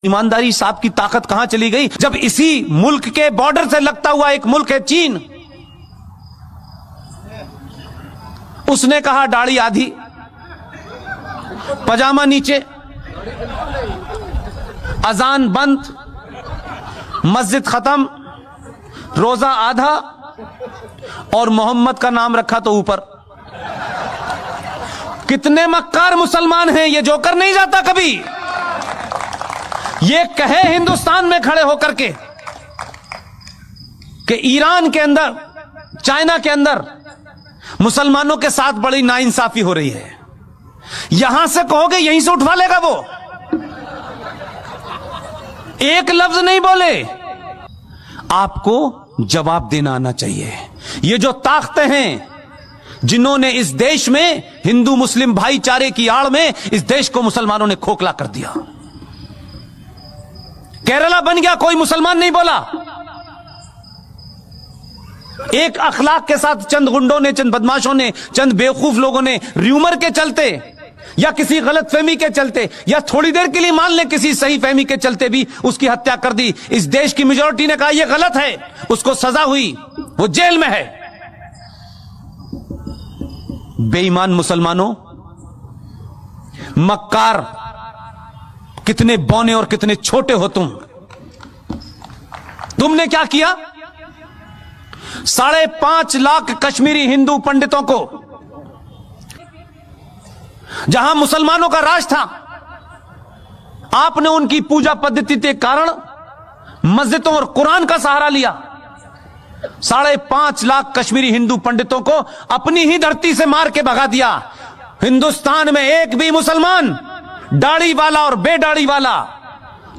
ईमानदारी साहब की ताकत कहां चली गई जब इसी मुल्क के बॉर्डर से लगता हुआ एक मुल्क है चीन, उसने कहा दाढ़ी आधी पजामा नीचे, अजान बंद, मस्जिद खत्म, रोजा आधा और मोहम्मद का नाम रखा तो ऊपर। कितने मक्कार मुसलमान हैं, ये जोकर नहीं जाता कभी। ये कहे हिंदुस्तान में खड़े होकर के कि ईरान के अंदर, चाइना के अंदर मुसलमानों के साथ बड़ी नाइंसाफी हो रही है, यहां से कहोगे यहीं से उठवा लेगा वो। एक लफ्ज नहीं बोले। आपको जवाब देना आना चाहिए। ये जो ताकतें हैं जिन्होंने इस देश में हिंदू मुस्लिम भाईचारे की आड़ में इस देश को मुसलमानों ने खोखला कर दिया। केरला बन गया, कोई मुसलमान नहीं बोला। एक अखलाक के साथ चंद गुंडों ने, चंद बदमाशों ने, चंद बेवकूफ लोगों ने र्यूमर के चलते या किसी गलत फहमी के चलते या थोड़ी देर के लिए मान लें किसी सही फहमी के चलते भी उसकी हत्या कर दी। इस देश की मेजॉरिटी ने कहा यह गलत है, उसको सजा हुई, वो जेल में है। बेईमान मुसलमानों, मक्कार, कितने बौने और कितने छोटे हो तुमने क्या किया? 5.5 लाख कश्मीरी हिंदू पंडितों को, जहां मुसलमानों का राज था, आपने उनकी पूजा पद्धति के कारण मस्जिदों और कुरान का सहारा लिया। 5.5 लाख कश्मीरी हिंदू पंडितों को अपनी ही धरती से मार के भगा दिया। हिंदुस्तान में एक भी मुसलमान, दाढ़ी वाला और बेदाढ़ी वाला,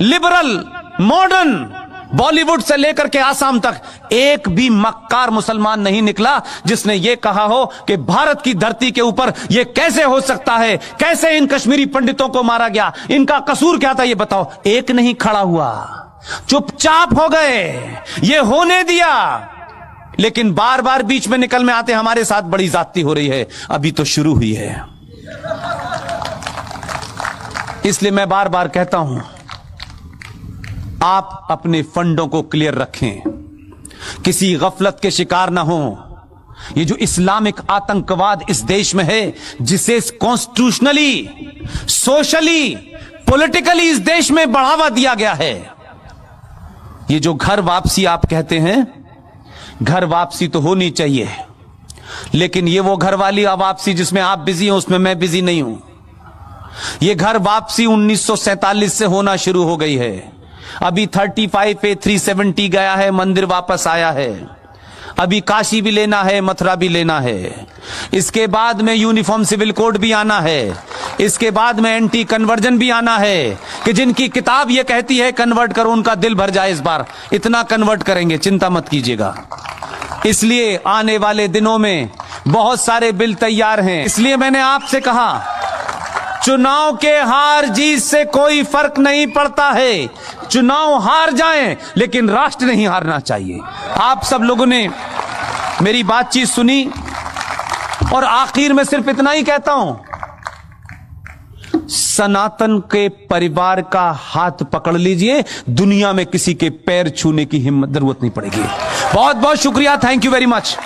लिबरल, मॉडर्न, बॉलीवुड से लेकर के आसाम तक एक भी मक्कार मुसलमान नहीं निकला जिसने यह कहा हो कि भारत की धरती के ऊपर यह कैसे हो सकता है, कैसे इन कश्मीरी पंडितों को मारा गया, इनका कसूर क्या था ये बताओ। एक नहीं खड़ा हुआ, चुपचाप हो गए, ये होने दिया। लेकिन बार बार बीच में निकल में आते हमारे साथ बड़ी ज्यादती हो रही है, अभी तो शुरू हुई है। इसलिए मैं बार बार कहता हूं, आप अपने फंडों को क्लियर रखें, किसी गफलत के शिकार ना हो। ये जो इस्लामिक आतंकवाद इस देश में है, जिसे कॉन्स्टिट्यूशनली, सोशली, पॉलिटिकली इस देश में बढ़ावा दिया गया है, ये जो घर वापसी आप कहते हैं, घर वापसी तो होनी चाहिए, लेकिन ये वो घर वाली वापसी जिसमें आप बिजी हो, उसमें मैं बिजी नहीं हूं। ये घर वापसी 1947 से होना शुरू हो गई है। अभी 35 पे 370 गया है, मंदिर वापस आया है। अभी काशी भी लेना है, मथुरा भी लेना है। इसके बाद में यूनिफॉर्म सिविल कोड भी आना है। इसके बाद में एंटी कन्वर्जन भी आना है कि जिनकी किताब ये कहती है कन्वर्ट करो, उनका दिल भर जाए। इस बार इतना कन्वर्ट करेंगे, चिंता मत कीजिएगा। इसलिए आने वाले दिनों में बहुत सारे बिल तैयार हैं। इसलिए मैंने आपसे कहा, चुनाव के हार जीत से कोई फर्क नहीं पड़ता है। चुनाव हार जाएं, लेकिन राष्ट्र नहीं हारना चाहिए। आप सब लोगों ने मेरी बातचीत सुनी और आखिर में सिर्फ इतना ही कहता हूं, सनातन के परिवार का हाथ पकड़ लीजिए, दुनिया में किसी के पैर छूने की हिम्मत जरूरत नहीं पड़ेगी। बहुत बहुत शुक्रिया, थैंक यू वेरी मच।